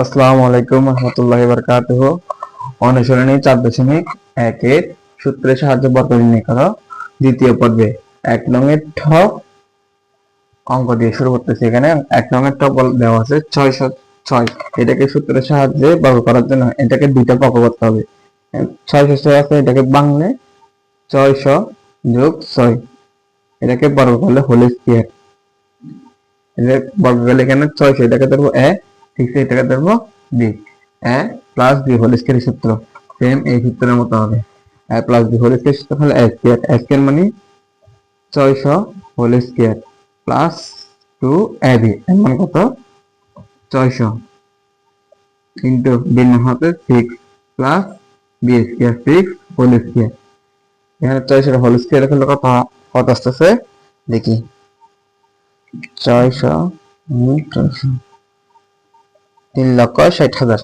আসসালামু আলাইকুম রহমতুল্লাহি বারাকাতুহু। অনুশীলনী 4.1 সূত্রের সাহায্যে বর্গ নির্ণয় করো। দ্বিতীয় পর্বে 1 নং অঙ্ক দিয়ে শুরু করতেছি। এখানে 1 নং দেওয়া আছে 606। এটাকে সূত্রের সাহায্যে বর্গ করার জন্য এটাকে দুইটা পক্ষ করতে হবে। 606 আছে, এটাকে ভাঙলে 600 যোগ 6, এটাকে বর্গ করলে হোল স্কয়ার। এটা বর্গ করলে এখানে 600, এটাকে ধরবো a, ঠিক আছে, এটাকে ধরবো b। a plus b whole square সূত্র সেম এই সূত্রের মতো হবে। a plus b whole square সূত্র হলো a স্কয়ার। a স্কয়ার মানে 600 হোল স্কয়ার প্লাস 2ab, এর মান কত? 600 ইনটু b এর মান হবে 6 plus b square 6 whole square. এখানে 600 হোল স্কয়ার হলে কত কত আসতেছে দেখি। 600 600 3,60,000,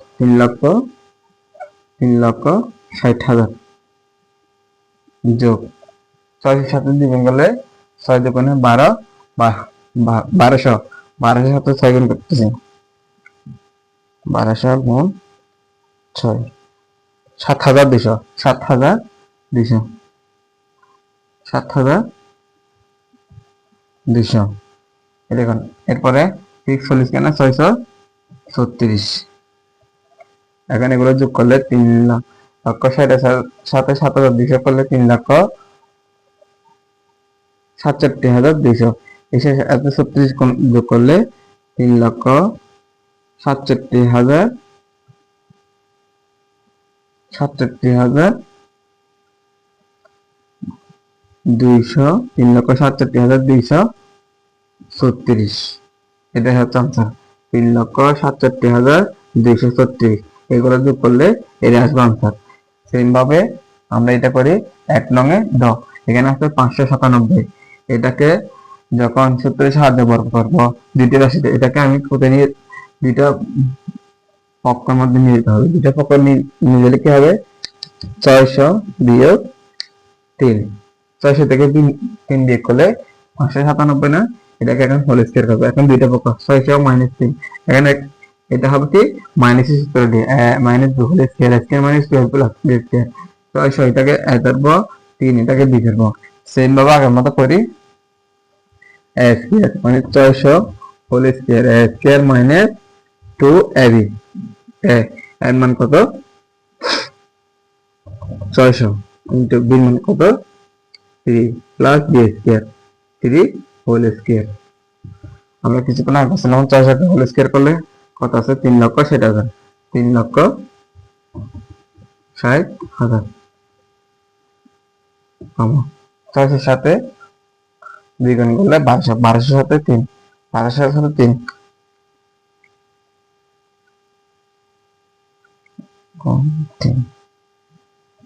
3,60,000 যোগ 600 সাথে দ্বিগুণ করলে 6 দুগুণে 12, 1200, 1200 সাথে 6 গুণ করতেছি, 1200 গুণ 6, 7,200, 7,200, 7,200। দেখুন এরপরে 6 হোল স্কয়ার না 636। এখন এগুলো যোগ করলে 3,60,000 সাথে 7,200 করলে 3,67,200। এসে 36 যোগ করলে 3,67,000, 67,200, 3,67,236। এটা হচ্ছে আনসার, 3,67,236। এগুলো যোগ করলে এটা আসবে আনসার। সেম ভাবে আমরা এটা করি 1 নং ড। এখানে আসবে 597। এটাকে যখন সূত্রের সাহায্যে বর্গ করব দ্বিতীয় রাশিতে, এটাকে আমি কোথায় নিয়ে দুইটা পক্ষের মধ্যে নিয়ে যেতে হবে। দুইটা পক্ষ নিয়ে গেলে কি হবে? 600 বিয়োগ 3, 600 থেকে 3 বিয়োগ করলে 597 না, এটাকে এখন হোল স্কয়ার করবে। এখন দুইটা পক্ষ 600 মাইনাস 3, এখানে এটা হবে কি মাইনাসের সূত্র দিয়ে minus B whole square, square minus 12 plus B square. 600 এটাকে a ধরবো, 3 এটাকে b ধরবো। সেম ভাবে আগের মতো করি, a স্কয়ার মানে 600 whole square, a square minus 2ab, এর মান কত? 600 ইনটু b মান কত? 3 plus b square, 3 whole square. আমরা কিছুক্ষণ আগে বলছিলাম 600 হোল স্কয়ার করলে কত আছে? 3,60,000, 3,60,000, 600 সাথে দ্বিগুণ করলে 1200, 1200 সাথে 3, 1200 সাথে 3,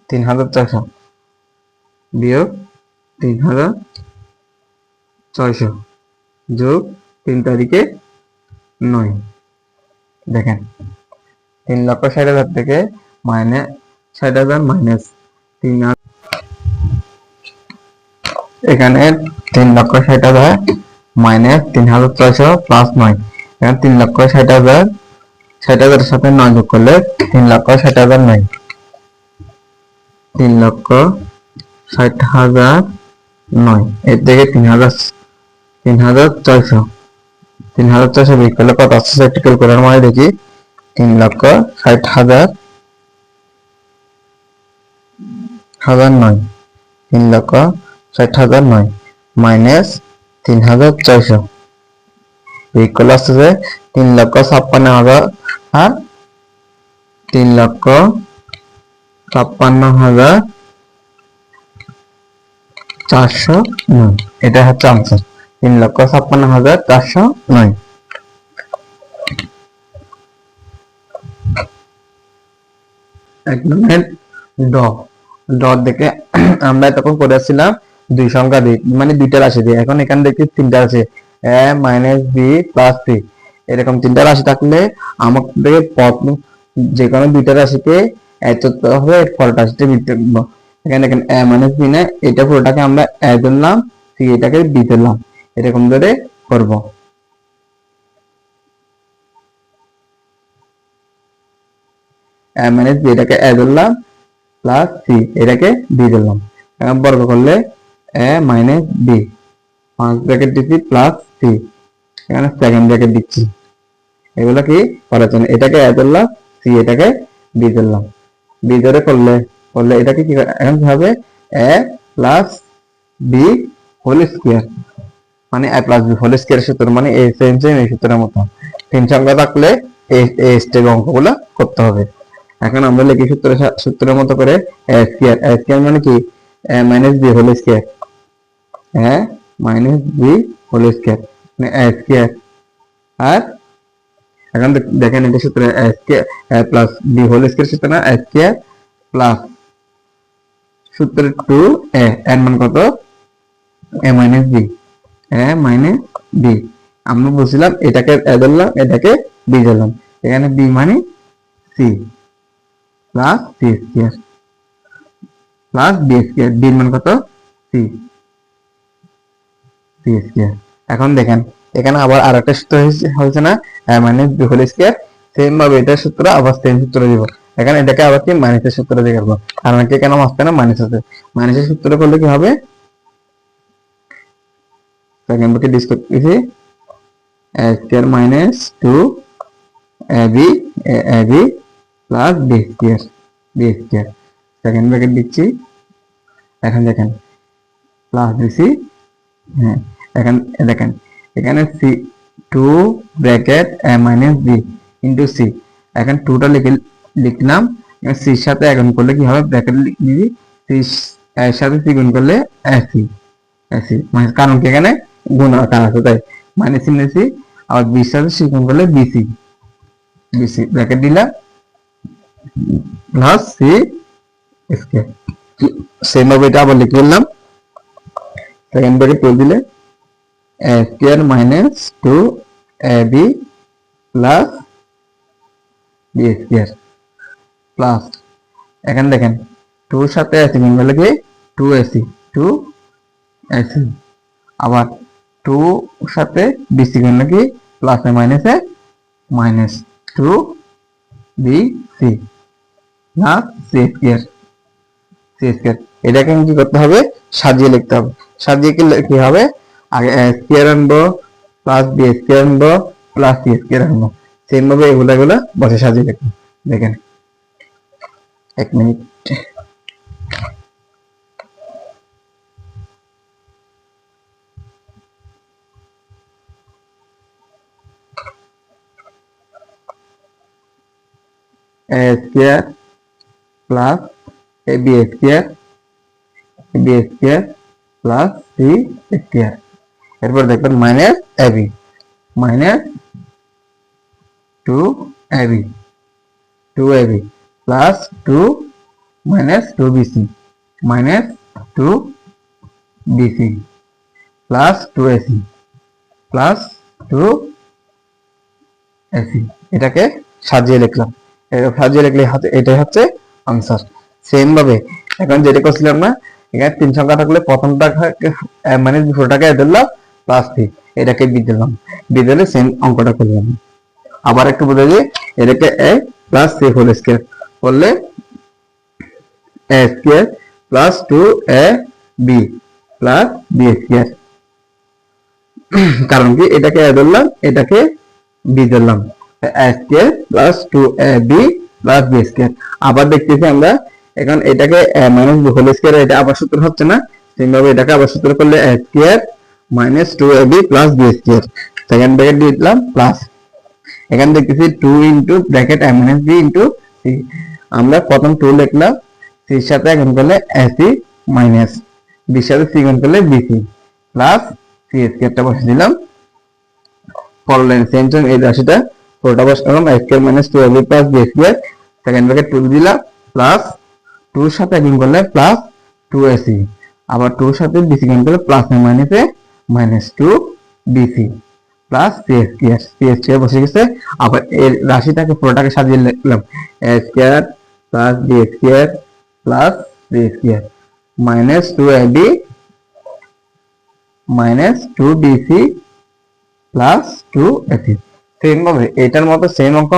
3,400 বিয়োগ 3,600 যোগ 3 তারিখে 9। দেখেন 3,60,000 থেকে মাইনাস 60,000 মাইনাস 3, এখানে 3,60,000 মাইনাস 3,600 প্লাস 9। এখানে 3,60,000, 60,000 এর সাথে 9 যোগ করলে 3,60,009, 3,60,009। এর থেকে 3,400 বিয়োগ করলে কত আসছে? একটু ক্যালকুলেটর মানে দেখি। 3,60,009, 3,60,009 মাইনাস 3,400 বিয়োগ করলে আসছে 3,56,000, হ্যাঁ 3,56,409। এটা হচ্ছে আনসার, 3,56,409। এক নম্বর ড। ড দেখে আমরা তখন করে আসছিলাম দুই সংখ্যা দিয়ে, মানে দুইটা রাশি দিয়ে। এখন এখানে দেখি তিনটা রাশি, a minus B plus C, এরকম তিনটা রাশি থাকলে আমাদের যে কোনো দুইটা রাশিকে একত্র হবে, ফলটা রাশিতে বৃদ্ধি করবো। এখানে দেখেন a মাইনাস বি না, এটা পুরোটাকে আমরা a ধরলাম, সি এটাকে বি ধরলাম, এরকম ধরে করব। এ মাইনাস বি, এটাকে এ ধরলাম প্লাস সি, এটাকে বি ধরলাম। এখন বর্গ করলে এ মাইনাস বি, ফার্স্ট ব্র্যাকেট দিচ্ছি প্লাস সি, এখানে সেকেন্ড ব্র্যাকেট দিচ্ছি। এগুলো কি করার জন্য এটাকে এ ধরলাম, সি এটাকে বি ধরলাম। বি ধরে করলে এটাকে কি এখন কি হবে, এ প্লাস বি হোল স্কোয়ার, মানে এ প্লাস বি হোল স্কোয়ার সূত্র, মানে এই সেম এই সূত্রের মতো। তিন সংখ্যা থাকলে এই স্টেপ অঙ্কগুলো করতে হবে। এখন আমরা লিখি সূত্রের মতো করে এ স্কোয়ার মানে কি A minus B whole square, A minus B whole square মানে এ স্কোয়ার। আর এখন দেখেন এটা সূত্র A square plus B whole square সূত্র না, এ স্কোয়ার প্লাস সূত্রের 2 এ, এর মান কত এ মাইনাস বি, এ মাইনাস বি। আমরা বলছিলাম এটাকে এ ধরলাম, এটাকে বি ধরলাম, এখানে বি মানে C plus C square plus B square, B মান কত সি, সি স্কোয়ার। এখন দেখেন এখানে আবার আরেকটা সূত্র হয়েছে না, A minus B whole square, same ভাবে এটার সূত্র আবার সেম সূত্র দিব। এখানে এটাকে আবার কি মাইনাসের সূত্র দিয়ে করবো, কারণ কি কেন আসছে না মাইনাস আছে, মাইনাসের সূত্র করলে কি হবে, সেকেন্ড ব্র্যাকেট ডিস করতেছি A square minus 2 AB AB plus B square, second bracket দিচ্ছি। এখন দেখেন প্লাস দিছি, হ্যাঁ এখন দেখেন এখানে C 2 bracket A minus B into C, এখন 2টা লিখলাম, সির সাথে গুণ করলে কি হবে, ব্র্যাকেট লিখবি সি এর সাথে সি গুণ করলে এসি, এসি মানে কারণ কি এখানে গুণ আকার আছে তাই মাইনাস চিহ্ন সি, আবার বির সাথে সি গুণ করলে বিসি, বিসি ব্র্যাকেট দিলাম প্লাস সি স্কয়ার। সেম ভাবে এটা আবার লিখে বললাম, সেকেন্ড ব্র্যাকেট করে দিলে A square minus 2 AB plus B square plus, এখানে দেখেন 2 এর সাথে এসি গুণ করলে কি 2ac, 2ac, আবার 2 এর সাথে বিসি গুণ করলে কি plus A minus A minus 2bc plus C square, C square. এটাকে কি করতে হবে, সাজিয়ে লিখতে হবে। সাজিয়ে কি হবে, আগে এ স্কয়ার আনবো প্লাস বি স্কয়ার আনবো প্লাস সি স্কয়ার আনবো, সেম ভাবে এগুলা বসে সাজিয়ে লিখবো। দেখেন এক minute, A square plus A B square plus C square, এরপর দেখবেন minus AB minus 2ab plus 2 minus 2bc minus 2bc plus 2ac plus 2ac। এটাকে সাজিয়ে লিখলাম, সাজিয়ে লিখলে এটাই হচ্ছে আনসার। সেম ভাবে এখন যেটা করছিলাম না, এখানে তিন সংখ্যা থাকলে প্রথমটা মানে দুটোটাকে দিলাম প্লাস সি, এটাকে বি দিলাম, বি দিলে সেম অঙ্কটা করলাম। আবার একটু বলে দিই, এটাকে A plus C whole square করলে A square plus 2a B plus B square, কারণ কি এটাকে এ ধরলাম, এটাকে বি ধরলাম, A square plus 2ab plus B square. আবার দেখতেছি আমরা এখন এটাকে মাইনাস বি হোল স্কয়ার, এটা আবার সূত্র হচ্ছে না, সেমভাবে এটাকে আবার সূত্র করলে A square minus 2ab plus B square, second bracket দিয়ে দিলাম প্লাস, এখানে দেখতেছি 2 into bracket A minus B into C, আমরা প্রথম 2 লিখলাম, সি এর সাথে গুণ করলে এসি মাইনাস বি এর সাথে সি গুণ করলে বিসি প্লাস সি স্কয়ারটা বসে দিলাম। পরের লাইন সেম সেম এই রাশিটা পুরোটা বসালাম, A square minus 2ab plus B square, second bracket 2 দিলাম প্লাস 2 এর সাথে গুণ করলে প্লাস 2ac, আবার 2 এর সাথে বিসি গুণ করলে plus A minus 2bc plus C square বসে গেছে। আবার এর রাশিটাকে পুরোটাকে সাজিয়ে লিখলাম, A square plus B square plus C square minus 2ab minus 2bc plus 2ac। Same ভাবে এটার মতো সেম অঙ্ক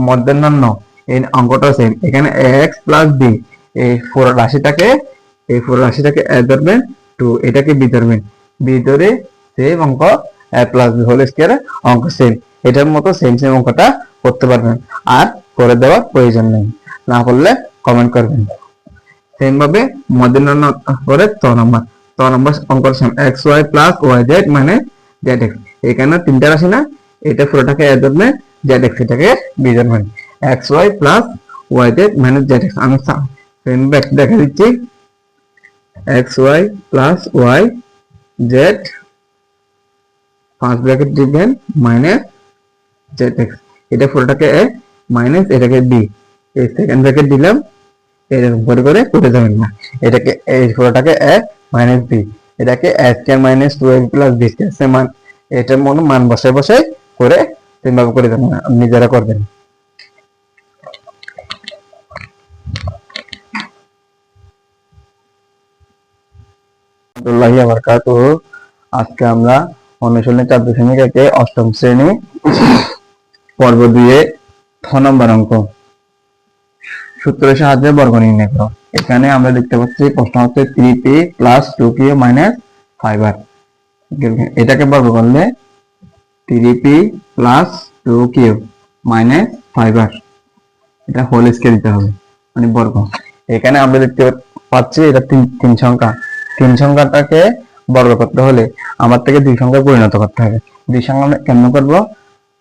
মধ্যাহ্ন এই অঙ্কটা সেম, এখানে x প্লাস বি, এই পুরো রাশিটাকে a ধরবেন, 2 এটাকে b ধরবেন, b ধরে সেম অঙ্ক a plus B whole square অঙ্ক সেম, এটার মতো সেম অঙ্কটা করতে পারবেন, আর করে দেওয়ার প্রয়োজন নেই, না করলে কমেন্ট করবেন। সেম ভাবে মধ্যে করে ত নম্বর অঙ্ক same, X Y plus Y Z মানে জেড এক্স, এখানে তিনটা রাশি না, এটা পুরোটাকে a ধরবেন, জেড এক্স এটাকে b ধরবেন, X Y plus Y Z মানে জেড এক্স। আমি সেম দেখা দিচ্ছি, X Y plus Y Z first bracket দিবেন মাইনাস জেড এক্স, এটা পুরোটাকে a মাইনাস এটাকে b, এই সেকেন্ড ব্র্যাকেট দিলাম, এরকম করে করে যাবেন না, এটাকে এই পুরোটাকে a মাইনাস b, এটাকে a square minus 2ab plus b square, সে মান এটার মান বসায় করে সেমভাবে করে যাবেন, আপনি যারা করবেন। আজকে আমরা অনুশীলনী 4.1 অষ্টম শ্রেণী পর্ব 2 খ নম্বর অঙ্ক সূত্রের সাহায্যে বর্গ নির্ণয় করো। এখানে আমরা দেখতে পাচ্ছি প্রশ্ন হচ্ছে 3p plus 2q minus 5r, এটাকে বর্গ করলে 3p plus 2q minus 5r, এটা হোল স্কয়ার দিতে হবে মানে বর্গ। এখানে আমরা দেখতে পাচ্ছি এটা তিন সংখ্যা, তিন সংখ্যাটাকে বর্গ করতে হলে আমার থেকে দুই সংখ্যায় পরিণত করতে হবে। দুই সংখ্যা আমরা কেমন করব,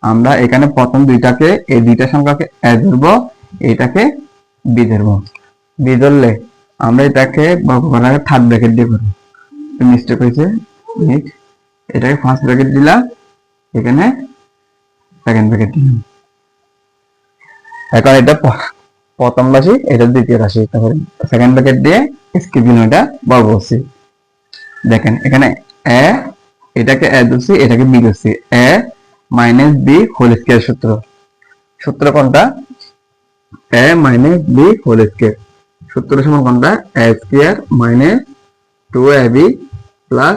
আমরা এখানে প্রথম দুইটাকে, এই দুইটা সংখ্যাকে a ধরবো, এটাকে b ধরবো, b ধরলে আমরা এটাকে বর্গ করার আগে থার্ড ব্র্যাকেট দিয়ে করবো, মিস্টেক হয়েছে, এটাকে ফার্স্ট ব্র্যাকেট দিলাম, এখানে সেকেন্ড ব্র্যাকেট দিলাম। এখন এটা প্রথম রাশি, এটা দ্বিতীয় রাশি, তারপরে সেকেন্ড ব্র্যাকেট দিয়ে স্কিপ দিন, এটা বর্গ করছি। দেখেন এখানে a, এটাকে a ধরছি, এটাকে b ধরছি, a minus b whole square সূত্র কোনটা, a minus b whole square সূত্র সমান কোনটা, a square minus 2ab plus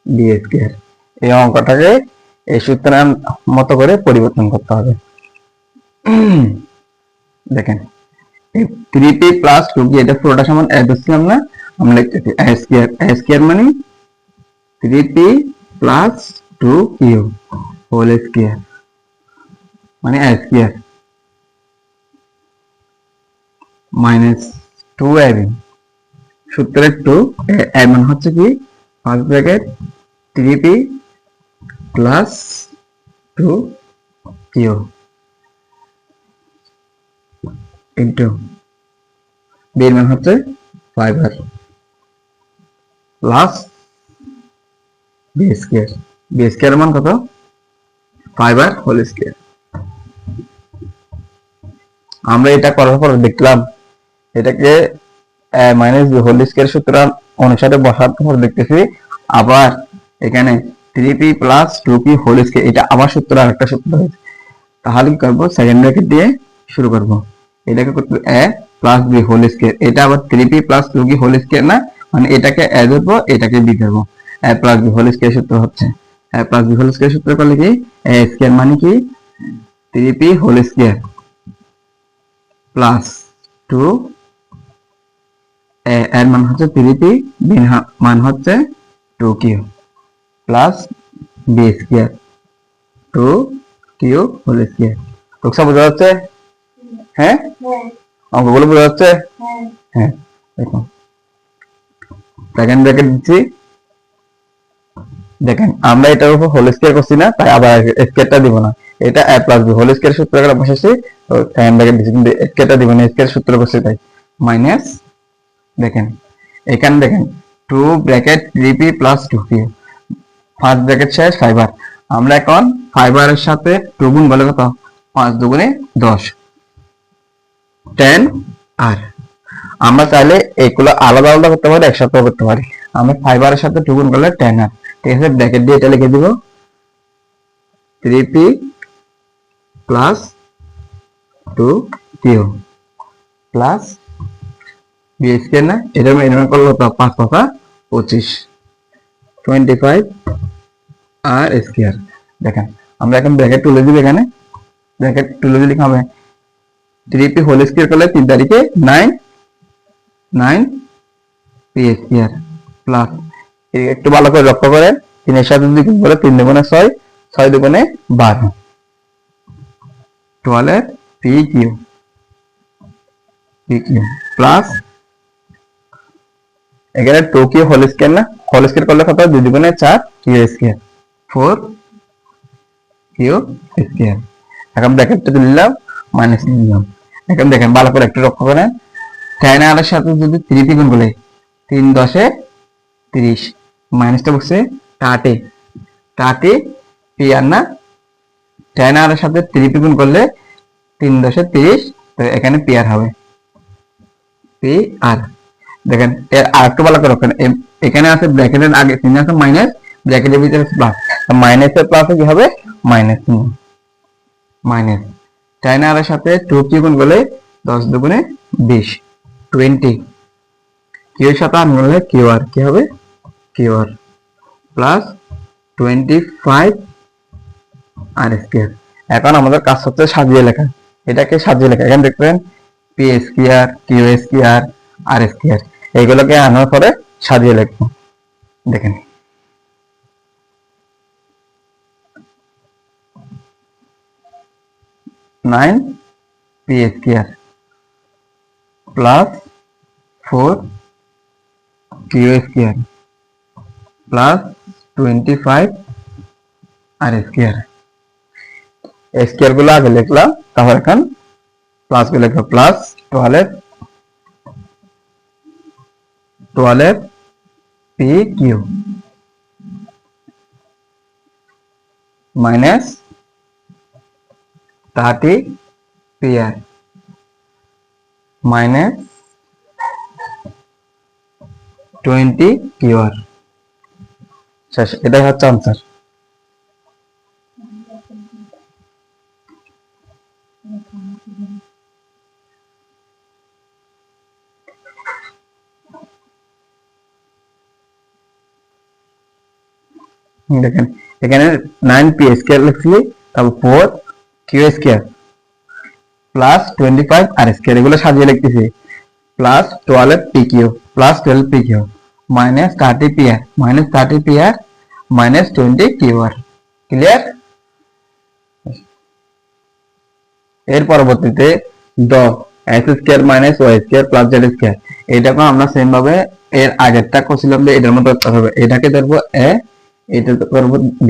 b square. এই অঙ্কটাকে এই সূত্রের মতো করে পরিবর্তন করতে হবে। দেখেন 3p প্লাস 2q, এটা পুরোটা সমান a ধরছিলাম না, আমরা লিখতেছি a স্কয়ার মানে 3p plus 2q whole square মানে a স্কয়ার মাইনাস 2ab, সূত্রের 2 a মান হচ্ছে কি first bracket 3p plus 2q into b এর মান হচ্ছে 5r প্লাস b স্কয়ার মান কত, 5r হোল স্কয়ার। আমরা এটা করার পর দেখলাম এটাকে মাইনাস b হোল স্কয়ার সূত্র অনুসারে বসার পর দেখতেছি আবার এখানে 3p plus 2p whole square, এটা আবার সূত্র আরেকটা সূত্র হয়েছে। তাহলে কি করবো, সেকেন্ড ব্র্যাকেট দিয়ে শুরু করব, এটাকে করতে a plus b whole square, এটা আবার 3p plus 2p whole square না, মানে এটাকে a ধরবো, এটাকে b ধরবো, a plus b whole square সূত্র হচ্ছে, a plus b whole square সূত্র করলে কি a স্কয়ার মানে কি 3p whole square plus 2 a এর মান হচ্ছে 3p, b এর মান হচ্ছে 2q plus b square 2q whole square. টুকসা বোঝা যাচ্ছে? হ্যাঁ, অঙ্কগুলো বোঝা যাচ্ছে? হ্যাঁ, দেখুন সেকেন্ড ব্র্যাকেট দিচ্ছি, দেখেন আমরা এটার উপর হোল স্কয়ার করছি না, তাই আবার স্কয়ারটা দিব না, এটা a plus b whole square সূত্র করে বসাইছি, তো সেকেন্ড ব্র্যাকেট দিচ্ছি, কিন্তু স্কয়ারটা দিব না, স্কয়ার সূত্র করছি তাই মাইনাস, দেখেন এখানে দেখেন 2 bracket 3p plus 2q, first bracket শেষ 5r, আমরা এখন 5r এর সাথে 2 গুণ করলে কত, 5 দুগুণে 10 10r। আমরা চাইলে এগুলো আলাদা আলাদা করতে পারি, একসাথে করতে পারি, আমরা 5r এর সাথে 2 গুণ করলে 10r, ঠিক আছে, ব্র্যাকেট দিয়ে এটা লিখে দিব 3p plus 2q plus b square না, এটা এরকম করলে তো 5 পাঁচা 25 25 আর স্কয়ার। দেখেন আমরা এখন ব্র্যাকেট তুলে দিব, এখানে ব্র্যাকেট তুলে দিলে হবে 3p হোল স্কয়ার করলে 3 তারিখে 9 p স্কয়ার প্লাস, একটু ভালো করে লক্ষ্য করেন, 3 এর সাথে যদি গুণ করে 3 দুগুণে 6, 6 দুগুণে 12, 12 pq প্লাস এখানে 2q হোল স্কয়ার না, হোল স্কয়ার করলে কত, 2 দুগুণে 4 q স্কয়ার 4q স্কয়ার। এখন ব্র্যাকেটটা দিলাম, মাইনাস দিলাম। এখন দেখেন ভালো করে একটু লক্ষ্য করেন, tan r এর সাথে যদি 3p গুণ করলে 3 10 30, মাইনাসটা বসে টাটে p আর না, tan r এর সাথে 3p গুণ করলে 3 10 30, তো এখানে p আর হবে, p আর। দেখেন এর আরেকটু ভালো করে রাখেন, এখানে আছে ব্র্যাকেটের আগে 3 আছে মাইনাস, ব্র্যাকেটের ভিতরে প্লাস, মাইনাসের প্লাসে কি হবে, মাইনাস মাইনাস। tan r এর সাথে 2p গুণ করলে 10 দুগুণে 20, 20, q এর সাথে আর মিললে q আর, কি হবে q আর প্লাস 25 r স্কয়ার। এখন আমাদের কাজ হচ্ছে সাজিয়ে লেখা, এটাকে সাজিয়ে লেখা। এখানে দেখবেন p square, q square, r square, এইগুলোকে আনার পরে সাজিয়ে লিখবো। দেখেন nine p square plus 4q square plus 25 r square. Square গুলো আগে লিখলাম, তারপর এখন প্লাস গুলো লিখবো, plus 12 pq minus 30 pr minus 20 qr। শেষ, এটাই হচ্ছে আনসার। দেখেন এখানে 9p স্কয়ার লিখছি, তারপর 4q square plus 25 r square, এগুলো সাজিয়ে লিখতেছি, plus 12pq plus 12pq minus 30pr minus 20qr। Clear? এর পরবর্তীতে দ s square minus y square plus z square, এটাকে আমরা সেম ভাবে এর আগেরটা করছিলাম যে এটার মতো করতে হবে। এটাকে ধরবো a, এটা করবো b,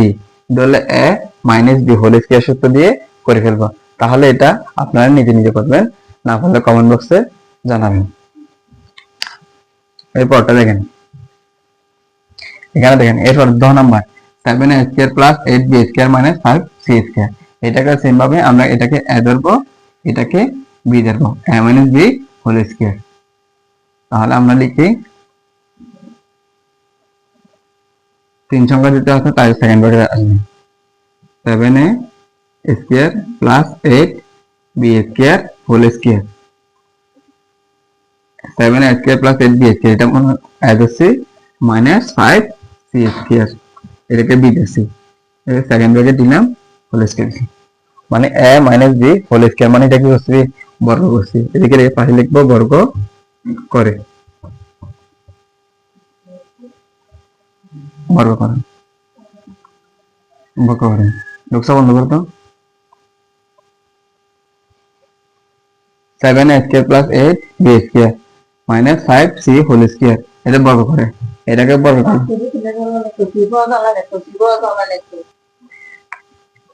ধরলে a minus b whole square সূত্র দিয়ে করে ফেলবো। তাহলে এটা আপনারা নিজে নিজে করবেন, না পারলে কমেন্ট বক্সে জানাবেন। এরপরটা দেখেন, এখানে দেখেন এরপর 10 number 7a square plus 8b square minus 5c square, এটাকে সেম ভাবে আমরা এটাকে a ধরবো, এটাকে b ধরবো, a minus b whole square. তাহলে আমরা লিখি 3 সংখ্যা দিতে আছে, তাই সেকেন্ড ব্র্যাকেটে আসবে 7a square plus 8b square whole square, 7a square plus 8b square, এটা মনে অ্যাড হচ্ছে মাইনাস 5c স্কয়ার, এটাকে b দিচ্ছি, এটা সেকেন্ড ব্র্যাকেট দিলাম হোল স্কয়ার, মানে a minus b whole square, মানে এটা কি হচ্ছে বর্গ করছি, এদিকে পাশে লিখবো বর্গ করে, বর্গ করেন, বর্গ করেন, লোকসা বন্ধ করতো 7a square plus 8b square minus 5c whole square, এটা বর্গ করে, এটাকে বর্গ করে,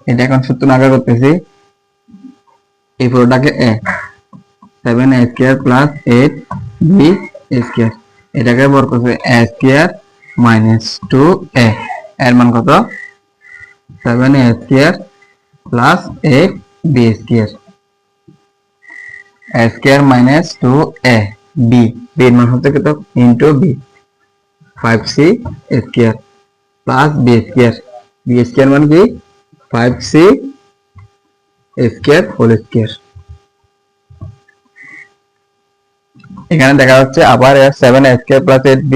এটা এখন সূত্র আগে করতেছি, এই পুরোটাকে a 7a square plus 8b square, এটাকে বর্গ করবে a স্কয়ার মাইনাস 2a, এর মান কত 7a square plus 8b square, a square minus 2a b, b এর মান হচ্ছে কত into b 5c square plus b square, b square মানে কি 5c স্কয়ার হোল স্কয়ার। এখানে দেখা যাচ্ছে আবার 7a square plus 8b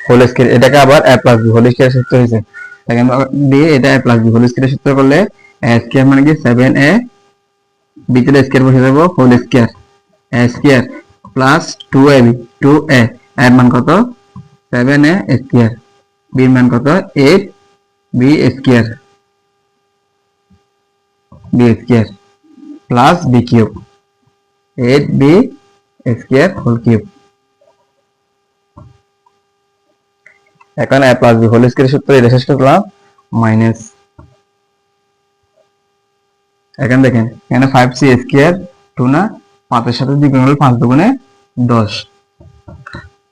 whole square, এটাকে আবার a plus b whole square সূত্র হয়েছে, সেকেন্ড দিয়ে এটা a plus b whole square সূত্র করলে a স্কয়ার মানে কি 7a ভিতরে স্কয়ার বসে দেবো, হোল স্কয়ার এ স্কয়ার প্লাস 2ab 2a এর মান কত 7a স্কয়ার, বি এর মান কত 8b square, B square plus B cube 8b square whole cube. এখন a plus B whole square সূত্র এটা শেষ করলাম মাইনাস, এখন দেখেন এখানে 5c স্কয়ার 2 না 5 এর সাথে 2 গুণ হলে 5 দুগুণে 10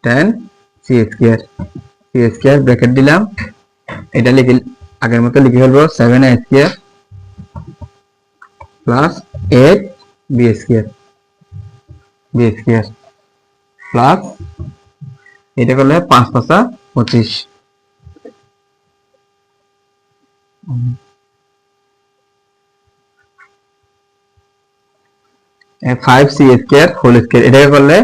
10c square, c square bracket দিলাম, এটা লিখে আগের মতো লিখে ফেলবো 7a square plus 8b square, b square plus এটা করলে 5 5 25 5c স্কয়ার হোল স্কয়ার, এটাকে করলে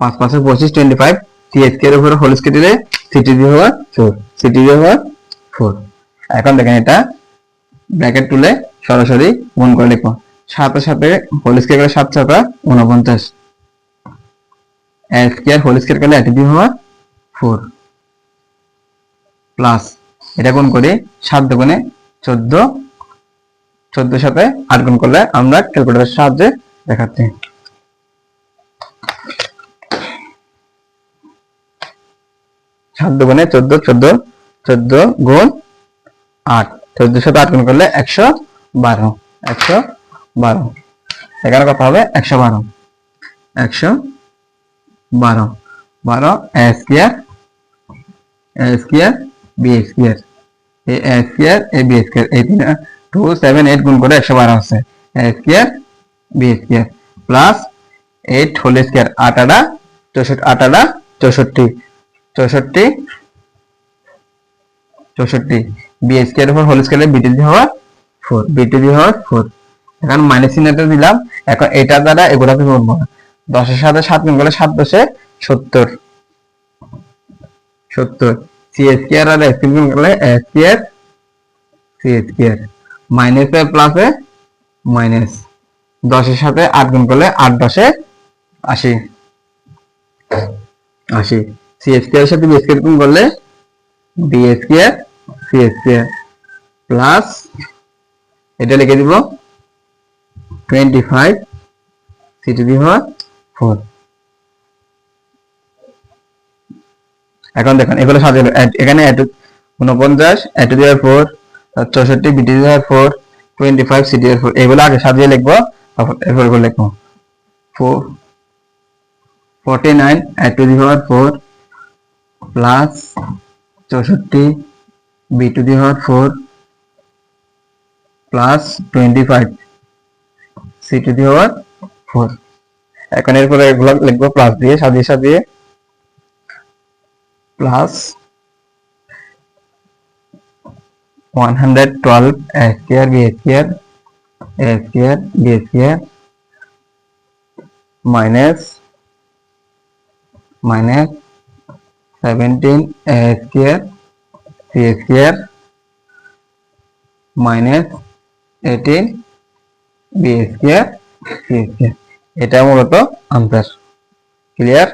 5 5 25 25 c স্কয়ার উপরে হোল স্কয়ার দিলে ct দিয়ে হওয়া 4 ct দিয়ে হওয়া 4। এখন দেখেন এটা ব্র্যাকেট তুলে সরাসরি গুণ করে লিখবো, 7 এর সাথে হোল স্কয়ার করে 7 7 49 a স্কয়ার হোল স্কয়ার করলে এটা দিয়ে হওয়া 4 প্লাস এটা গুণ করে 7 দুগুণে 14, 14 এর সাথে 8 গুণ করলে আমরা ক্যালকুলেটরের সাহায্যে দেখাচ্ছি। 7 দুগুণে 14, 14 14 গুণ 8, 14 এর সাথে 8 গুণ করলে 112 112, এখানে কত হবে 112 112 12 a square b square a square a b square, এই 2 7 8 গুণ করে 112 আছে a square b square plus 8 whole square 8 8 64 64 64 64 b square উপর হোল স্কয়ারে b দিয়ে হওয়া 4 b দিয়ে হওয়া 4। এখন মাইনাস চিহ্নটা দিলাম, এখন এটা দ্বারা এগুলাকে গুণ করব, 10 এর সাথে 7 গুণ করলে 7 10 এ 70 70 c স্কয়ার আর s গুণ করলে a square c square minus A plus A minus, 10 এর সাথে 8 গুণ করলে 8 10 এ 80 80 c স্কয়ার এর সাথে b স্কয়ার গুণ করলে b square c square plus এটা লিখে দিব 25 c টু দি পাওয়ার 4। এখন দেখেন এগুলো সাজানো, এখানে 49 a to the power 4, 64 b to the power 4, 25 c to the power 4, এগুলো আগে সাজিয়ে লিখবো, এরপর এগুলো লিখবো 49 a টু দি পাওয়ার 4 প্লাস 64 b টু দি পাওয়ার 4 প্লাস 25 c টু দি পাওয়ার 4। এখন এরপরে এগুলো লিখবো প্লাস দিয়ে সাজিয়ে সাজিয়ে, plus 112 a square b square a square b square minus 17 a square c square minus 18 b square c square. এটা মূলত আনসার। ক্লিয়ার?